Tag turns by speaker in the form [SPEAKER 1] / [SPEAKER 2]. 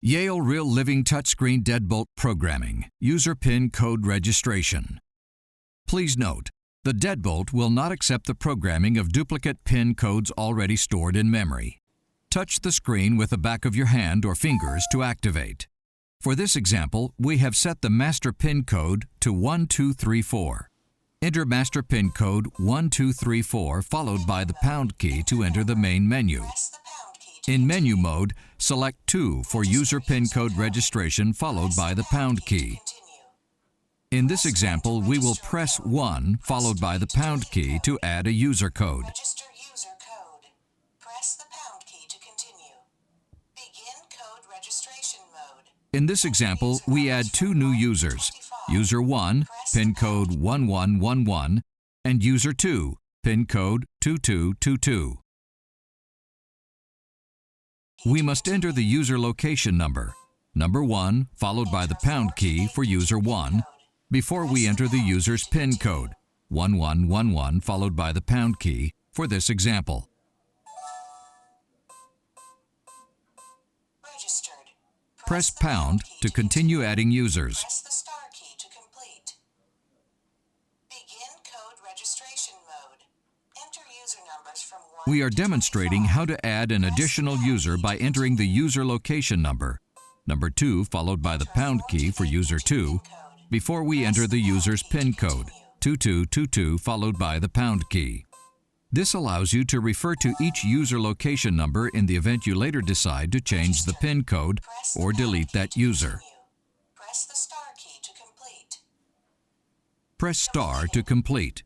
[SPEAKER 1] Yale Real Living Touchscreen Deadbolt Programming, User PIN Code Registration. Please note, the Deadbolt will not accept the programming of duplicate PIN codes already stored in memory. Touch the screen with the back of your hand or fingers to activate. For this example, we have set the master PIN code to 1234. Enter master PIN code 1234 followed by the pound key to enter the main menu. In menu mode, select 2 for user PIN code registration followed by the pound key. In this example, we will press 1 followed by the pound key to add a user code.
[SPEAKER 2] Register user code. Press the pound key to continue. Begin code registration mode.
[SPEAKER 1] In this example, we add 2 new users, user 1, PIN code 1111, and user 2, PIN code 2222. We must enter the user location number 1 followed by the pound key for user 1 before we enter the user's PIN code 1111 followed by the pound key for this example.
[SPEAKER 2] Registered.
[SPEAKER 1] Press pound to continue adding users.
[SPEAKER 2] Press the star key to complete. Begin code registration mode. Enter user numbers from 1
[SPEAKER 1] We are
[SPEAKER 2] to
[SPEAKER 1] demonstrating
[SPEAKER 2] 25.
[SPEAKER 1] how to add an additional user by entering the user location number 2 followed by the pound key for user 2 before we enter the user's PIN code 2222 followed by the pound key. This allows you to refer to each user location number in the event you later decide to change the PIN code or delete that user.
[SPEAKER 2] Press the star key to complete.
[SPEAKER 1] Press star to complete.